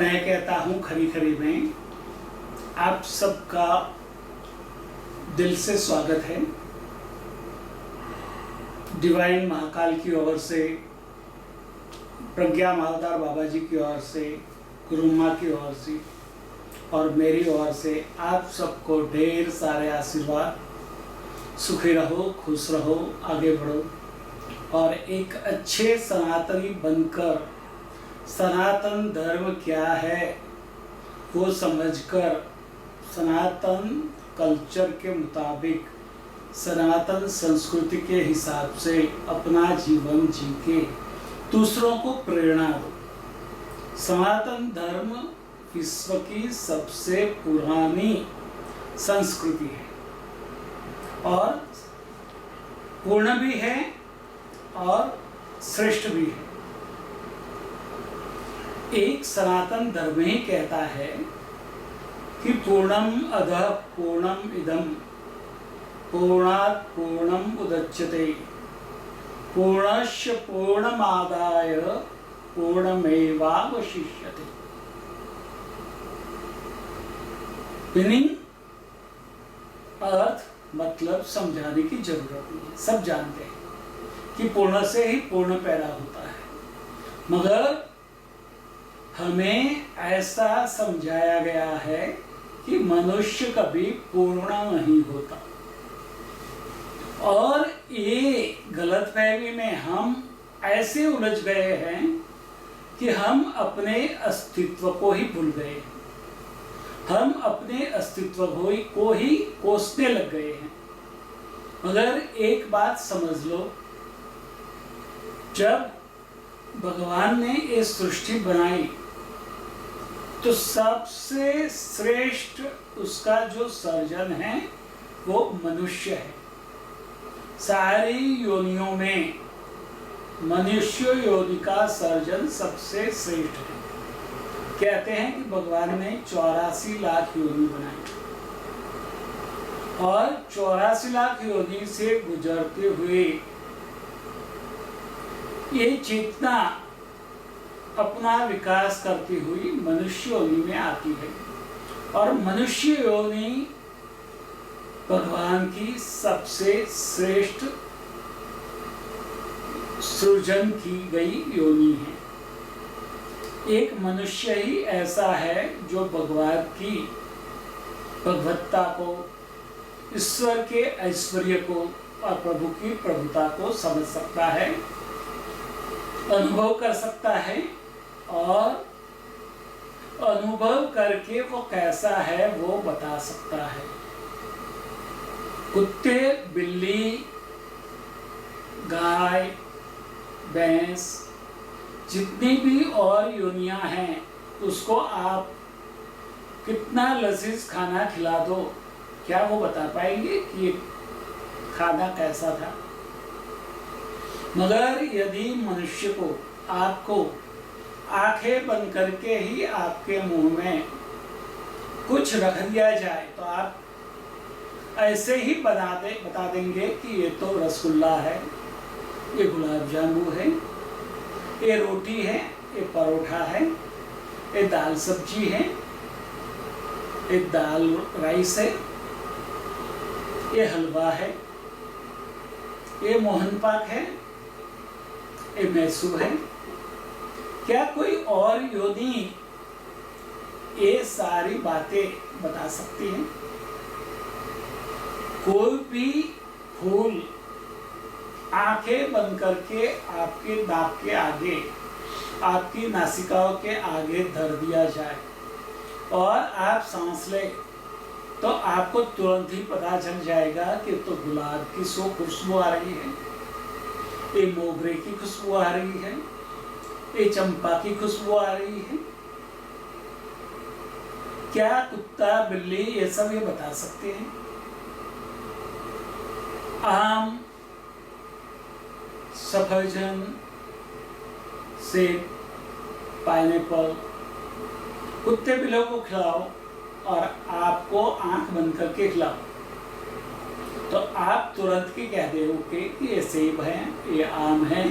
मैं कहता हूँ खरी खरी में आप सबका दिल से स्वागत है। डिवाइन महाकाल की ओर से, प्रज्ञा महावतार बाबा जी की ओर से, गुरु माँ की ओर से और मेरी ओर से आप सबको ढेर सारे आशीर्वाद। सुखी रहो, खुश रहो, आगे बढ़ो और एक अच्छे सनातनी बनकर सनातन धर्म क्या है वो समझकर सनातन कल्चर के मुताबिक, सनातन संस्कृति के हिसाब से अपना जीवन जी के दूसरों को प्रेरणा दो। सनातन धर्म विश्व की सबसे पुरानी संस्कृति है और पूर्ण भी है और श्रेष्ठ भी है। एक सनातन धर्म ही कहता है कि पूर्णम अधः पूर्णम इदम पूर्णात् पूर्णम उदच्यते पूर्णस्य पूर्णमादाय पूर्णमेवावशिष्यते। मीनिंग, अर्थ, मतलब समझाने की जरूरत नहीं है, सब जानते हैं कि पूर्ण से ही पूर्ण पैदा होता है, मगर हमें ऐसा समझाया गया है कि मनुष्य कभी पूर्ण नहीं होता और ये गलतफहमी में हम ऐसे उलझ गए हैं कि हम अपने अस्तित्व को ही भूल गए। हम अपने अस्तित्व को ही कोसने लग गए हैं। मगर एक बात समझ लो, जब भगवान ने ये सृष्टि बनाई तो सबसे श्रेष्ठ उसका जो सर्जन है वो मनुष्य है। सारी योनियों में मनुष्य योनि का सर्जन सबसे श्रेष्ठ है। कहते हैं कि भगवान ने 84 लाख योनि बनाई और 84 लाख योनि से गुजरते हुए ये चेतना अपना विकास करती हुई मनुष्य योनि में आती है और मनुष्य योनि भगवान की सबसे श्रेष्ठ सृजन की गई योनि है। एक मनुष्य ही ऐसा है जो भगवान की भगवत्ता को, ईश्वर के ऐश्वर्य को और प्रभु की प्रभुता को समझ सकता है, अनुभव कर सकता है और अनुभव करके वो कैसा है वो बता सकता है। कुत्ते, बिल्ली, गाय, भैंस, जितनी भी और योनियां हैं उसको आप कितना लजीज खाना खिला दो, क्या वो बता पाएंगे कि ये खाना कैसा था? मगर यदि मनुष्य को, आपको आंखें बंद करके ही आपके मुंह में कुछ रख दिया जाए तो आप ऐसे ही बता देंगे कि ये तो रसगुल्ला है, ये गुलाब जामुन है, ये रोटी है, ये परोठा है, ये दाल सब्जी है, ये दाल राइस है, ये हलवा है, ये मोहन पाक है, ये मैसूर है। क्या कोई और योनि ये सारी बातें बता सकती है? कोई भी फूल आंखें बंद करके आपके नाक के आगे, आपकी नासिकाओं के आगे धर दिया जाए और आप सांस लें तो आपको तुरंत ही पता चल जाएगा कि तो गुलाब की खुशबू आ रही है, ये मोगरे की खुशबू आ रही है, ये चंपा की खुशबू आ रही है। क्या कुत्ता, बिल्ली ये सब ये बता सकते हैं? आम, सफरजन, सेब, पाइनएप्पल कुत्ते बिल्लियों को खिलाओ और आपको आंख बंद करके खिलाओ तो आप तुरंत ही कह दोगे कि ये सेब है, ये आम है,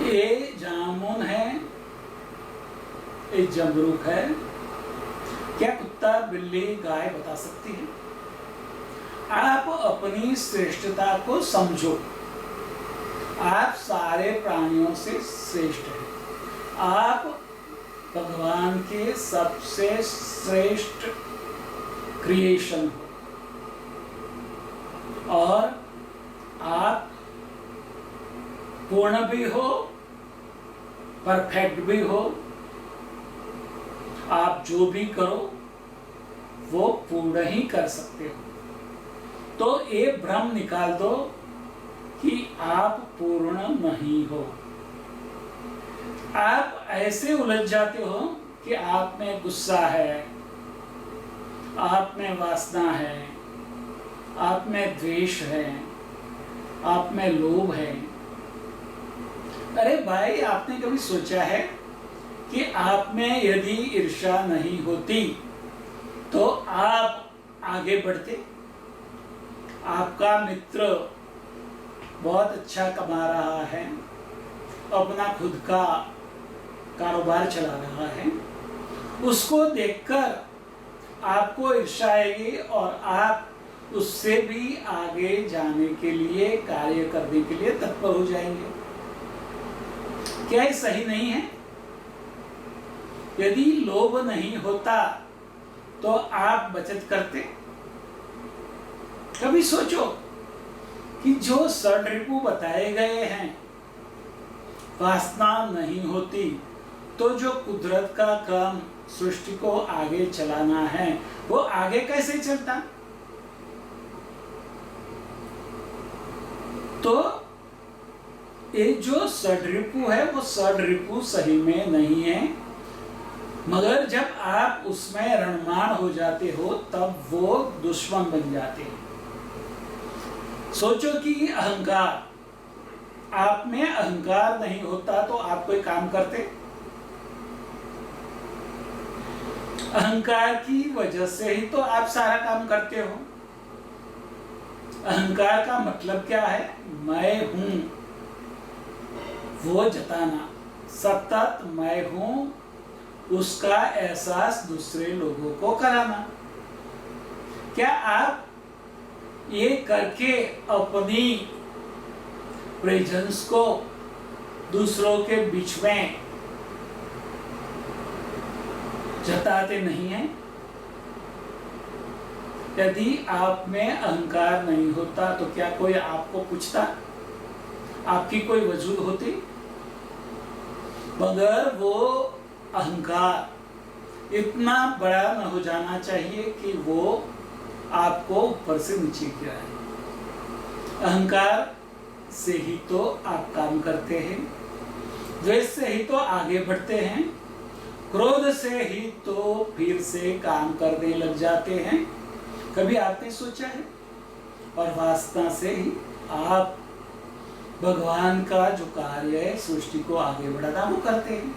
ये जामुन है, ये जमरूक है। क्या कुत्ता, बिल्ली, गाय बता सकती है? आप अपनी श्रेष्ठता को समझो। आप सारे प्राणियों से श्रेष्ठ हैं। आप भगवान के सबसे श्रेष्ठ क्रिएशन हो और आप पूर्ण भी हो, परफेक्ट भी हो। आप जो भी करो वो पूर्ण ही कर सकते हो। तो ये भ्रम निकाल दो कि आप पूर्ण नहीं हो। आप ऐसे उलझ जाते हो कि आप में गुस्सा है, आप में वासना है, आप में द्वेष है, आप में लोभ है। अरे भाई, आपने कभी सोचा है कि आप में यदि ईर्ष्या नहीं होती तो आप आगे बढ़ते? आपका मित्र बहुत अच्छा कमा रहा है, अपना खुद का कारोबार चला रहा है, उसको देखकर आपको ईर्ष्या आएगी और आप उससे भी आगे जाने के लिए, कार्य करने के लिए तत्पर हो जाएंगे। क्या ये सही नहीं है? यदि लोभ नहीं होता तो आप बचत करते? कभी सोचो कि जो षड्रिपु बताए गए हैं, वासना नहीं होती तो जो कुदरत का काम सृष्टि को आगे चलाना है वो आगे कैसे चलता? तो ये जो षड्रिपु है वो षड्रिपु सही में नहीं है, मगर जब आप उसमें रणमान हो जाते हो तब वो दुश्मन बन जाते हैं। सोचो कि अहंकार, आप में अहंकार नहीं होता तो आप कोई काम करते? अहंकार की वजह से ही तो आप सारा काम करते हो। अहंकार का मतलब क्या है? मैं हूं वो जताना, सतत मैं हूं उसका एहसास दूसरे लोगों को कराना। क्या आप ये करके अपनी प्रेजेंस को दूसरों के बीच में जताते नहीं हैं? यदि आप में अहंकार नहीं होता तो क्या कोई आपको पूछता? आपकी कोई वजूद होती? मगर वो अहंकार इतना बड़ा न हो जाना चाहिए कि वो आपको ऊपर से नीचे गिराए। अहंकार से ही तो आप काम करते हैं, द्वेष से ही तो आगे बढ़ते हैं, क्रोध से ही तो फिर से काम करने लग जाते हैं। कभी आपने सोचा है? और वासना से ही आप भगवान का जो कार्य है सृष्टि को आगे बढ़ाना वो करते हैं।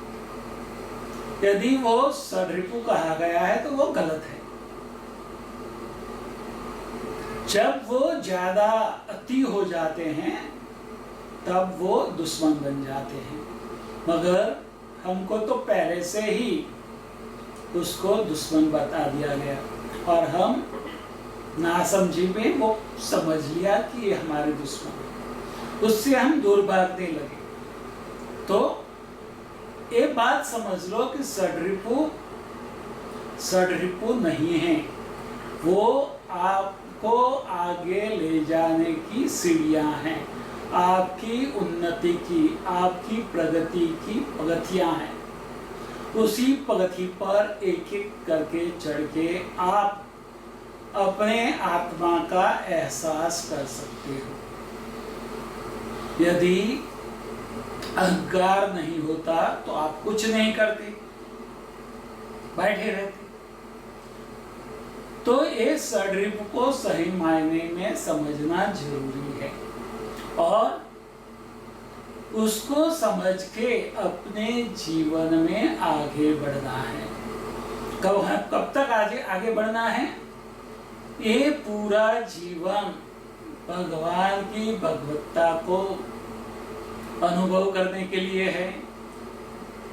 यदि वो षड्रिपु कहा गया है तो वो गलत है। जब वो ज्यादा अति हो जाते हैं तब वो दुश्मन बन जाते हैं, मगर हमको तो पहले से ही उसको दुश्मन बता दिया गया और हम नासमझी में वो समझ लिया कि ये हमारे दुश्मन है, उससे हम दूर भागने लगे। तो ये बात समझ लो कि षड्रिपु नहीं है, वो आपको आगे ले जाने की सीढ़ियां हैं, आपकी उन्नति की, आपकी प्रगति की पगथियां हैं। उसी पगथी पर एक एक करके चढ़ के आप अपने आत्मा का एहसास कर सकते हो। यदि अहंकार नहीं होता तो आप कुछ नहीं करते, बैठे रहते। तो ये षड्रिपु को सही मायने में समझना जरूरी है और उसको समझ के अपने जीवन में आगे बढ़ना है। कब तक आगे बढ़ना है? ये पूरा जीवन भगवान की भगवत्ता को अनुभव करने के लिए है,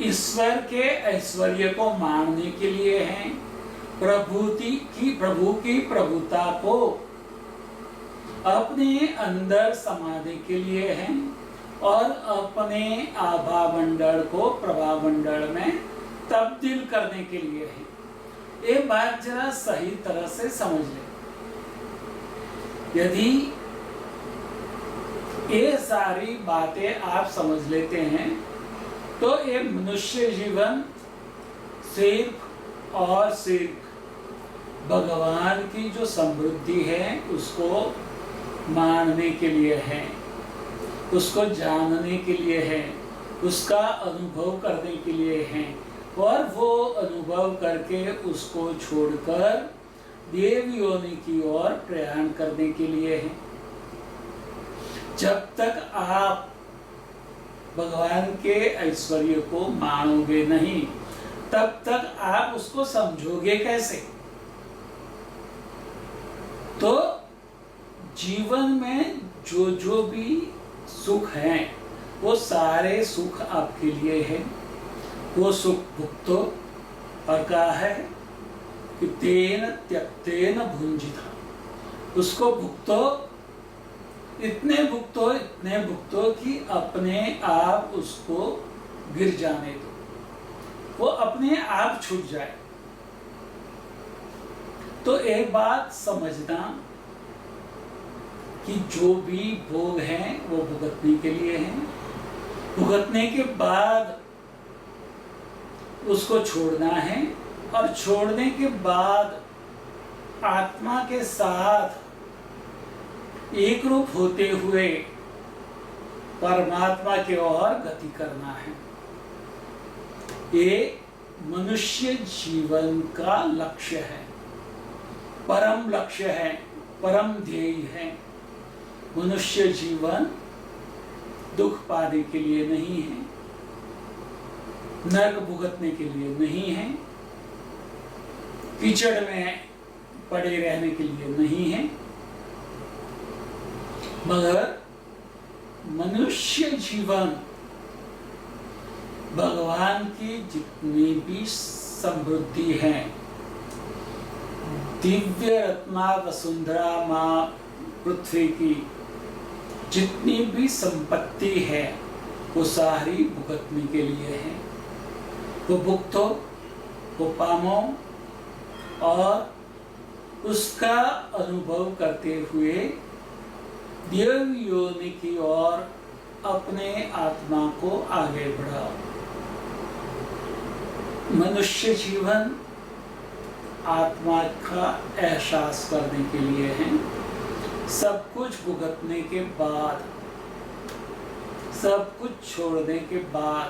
ईश्वर के ऐश्वर्य को मानने के लिए हैं, प्रभु की प्रभुता को अपने अंदर समाने के लिए हैं और अपने आभा मंडल को प्रभा मंडल में तब्दील करने के लिए हैं। ये बात जरा सही तरह से समझ लें। यदि ये सारी बातें आप समझ लेते हैं तो ये मनुष्य जीवन सिर्फ और सिर्फ भगवान की जो समृद्धि है उसको मानने के लिए है, उसको जानने के लिए है, उसका अनुभव करने के लिए है और वो अनुभव करके उसको छोड़कर देव योनि की ओर प्रयाण करने के लिए है। जब तक आप भगवान के ऐश्वर्य को मानोगे नहीं तब तक आप उसको समझोगे कैसे? तो जीवन में जो जो भी सुख हैं वो सारे सुख आपके लिए हैं। वो सुख भुक्तो और कहा है कि तेन त्यक्तेन भुंजिता, उसको भुक्तो, इतने भुक्तो कि अपने आप उसको गिर जाने दो, वो अपने आप छूट जाए। तो एक बात समझना कि जो भी भोग हैं वो भुगतने के लिए हैं, भुगतने के बाद उसको छोड़ना है और छोड़ने के बाद आत्मा के साथ एक रूप होते हुए परमात्मा की ओर गति करना है। ये मनुष्य जीवन का लक्ष्य है, परम लक्ष्य है, परम ध्येय है। मनुष्य जीवन दुख पाने के लिए नहीं है, नरक भुगतने के लिए नहीं है, कीचड़ में पड़े रहने के लिए नहीं है, मगर मनुष्य जीवन भगवान की जितनी भी समृद्धि है, दिव्य रत्ना वसुंधरा माँ पृथ्वी की जितनी भी संपत्ति है वो सारी भुगतने के लिए है। वो भुगतो, वो पामो और उसका अनुभव करते हुए देव योनि की ओर अपने आत्मा को आगे बढ़ाओ। मनुष्य जीवन आत्मा का एहसास करने के लिए है। सब कुछ भुगतने के बाद, सब कुछ छोड़ने के बाद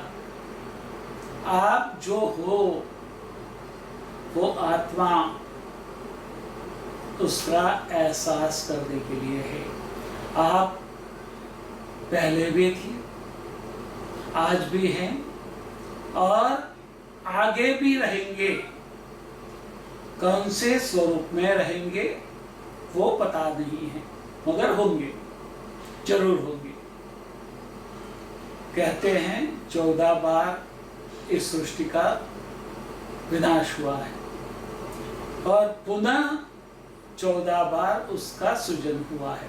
आप जो हो वो आत्मा, उसका एहसास करने के लिए है। आप पहले भी थे, आज भी हैं और आगे भी रहेंगे। कौन से स्वरूप में रहेंगे वो पता नहीं है, मगर होंगे, जरूर होंगे। कहते हैं 14 बार इस सृष्टि का विनाश हुआ है और पुनः 14 बार उसका सृजन हुआ है।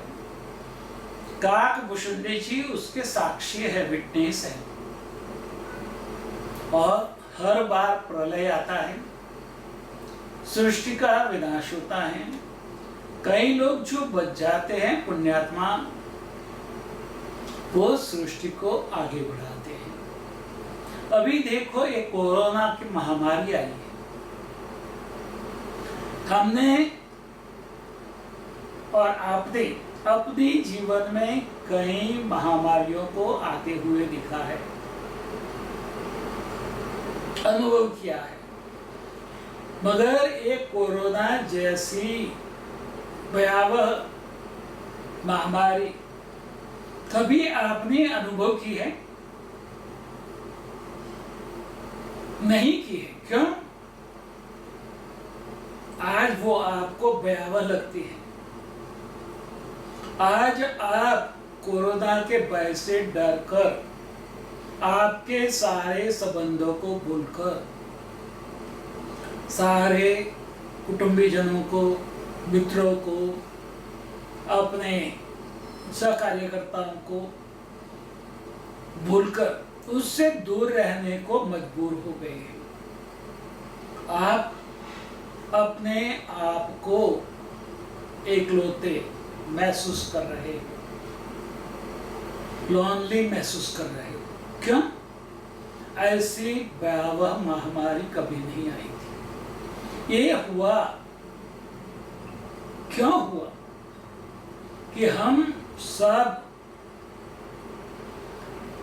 काकभूषुंडी जी उसके साक्षी है, विटनेस है। और हर बार प्रलय आता है, सृष्टि का विनाश होता है। कई लोग जो बच जाते हैं पुण्यात्मा, वो सृष्टि को आगे बढ़ाते हैं। अभी देखो ये कोरोना की महामारी आई है, हमने और आपने अपने जीवन में कई महामारियों को आते हुए दिखा है, अनुभव किया है, मगर एक कोरोना जैसी भयावह महामारी कभी आपने अनुभव की है? नहीं की है। क्यों? आज वो आपको भयावह लगती है। आज आप कोरोना के भय से डर कर आपके सारे संबंधों को भूलकर, सारे कुटुंबीजनों को, मित्रों को, अपने सहकार्यकर्ताओं को भूलकर उससे दूर रहने को मजबूर हो गए। आप अपने आप को एकलौते महसूस कर रहे हो, लॉनली महसूस कर रहे हो। क्यों? ऐसी भयावह महामारी कभी नहीं आई थी। ये हुआ, क्यों हुआ कि हम सब,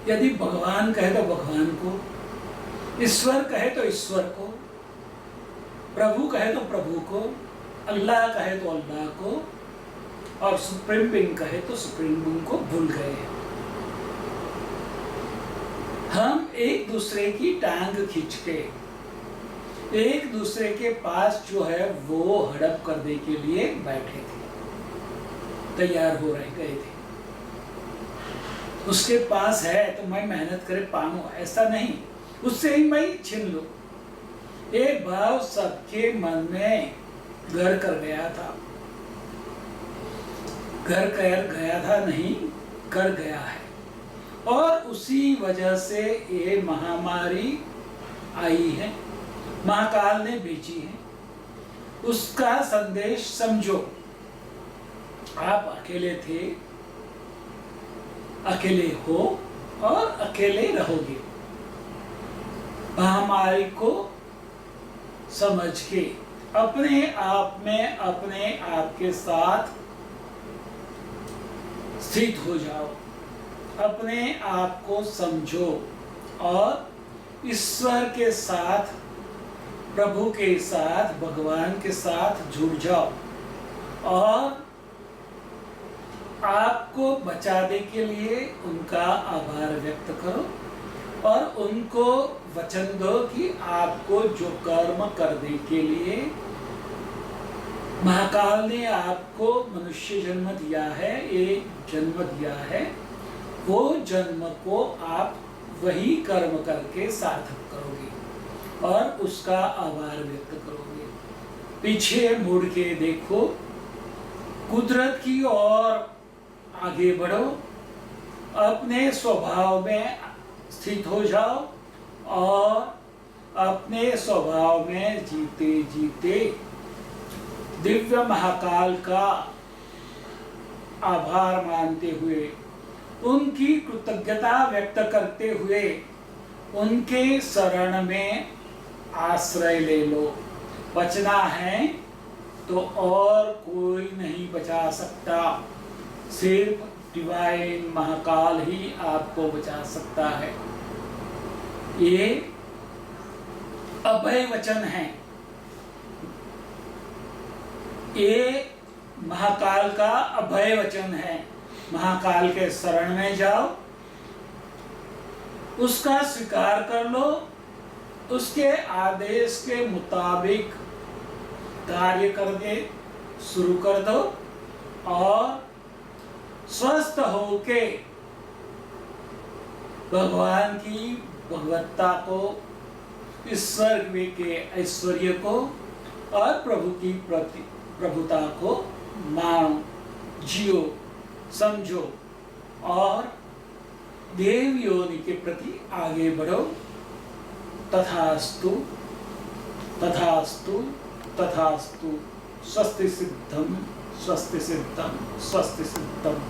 यदि भगवान कहे तो भगवान को, ईश्वर कहे तो ईश्वर को, प्रभु कहे तो प्रभु को, अल्लाह कहे तो अल्लाह को, और सुप्रीम बीइंग कहे तो सुप्रीम बीइंग को भूल गए हैं। हम एक दूसरे की टांग खींच के एक दूसरे के पास जो है वो हड़प करने के लिए बैठे थे, तैयार हो रहे गए थे। उसके पास है तो मैं मेहनत करे पाऊं, ऐसा नहीं, उससे ही मैं छीन लूं। एक भाव सबके मन में घर कर गया था, घर कर गया था नहीं, कर गया है। और उसी वजह से ये महामारी आई है, महाकाल ने भेजी है। उसका संदेश समझो। आप अकेले थे, अकेले हो और अकेले रहोगे। महामारी को समझ के अपने आप में अपने आप के साथ स्थित हो जाओ, अपने आप को समझो और ईश्वर के साथ, प्रभु के साथ, भगवान के साथ जुड़ जाओ और आपको बचाने के लिए उनका आभार व्यक्त करो और उनको वचन दो कि आपको जो कर्म करने के लिए महाकाल ने आपको मनुष्य जन्म दिया है, एक जन्म दिया है, वो जन्म को आप वही कर्म करके सार्थक करोगे और उसका आभार व्यक्त करोगे। पीछे मुड़ के देखो, कुदरत की ओर आगे बढ़ो, अपने स्वभाव में स्थित हो जाओ और अपने स्वभाव में जीते जीते दिव्य महाकाल का आभार मानते हुए, उनकी कृतज्ञता व्यक्त करते हुए उनके शरण में आश्रय ले लो। बचना है तो और कोई नहीं बचा सकता, सिर्फ डिवाइन महाकाल ही आपको बचा सकता है। ये अभय वचन है, ये महाकाल का अभय वचन है। महाकाल के शरण में जाओ, उसका स्वीकार कर लो, उसके आदेश के मुताबिक कार्य करके शुरू कर दो और स्वस्थ होके भगवान की भगवत्ता को, ईश्वर के ऐश्वर्य को और प्रभु की प्रभुता को मानो, जियो, समझो और देव योनि के प्रति आगे बढ़ो। तथास्तु तथास्तु तथास्तु। स्वस्ति सिद्धम स्वस्ति सिद्धम स्वस्ति सिद्धम।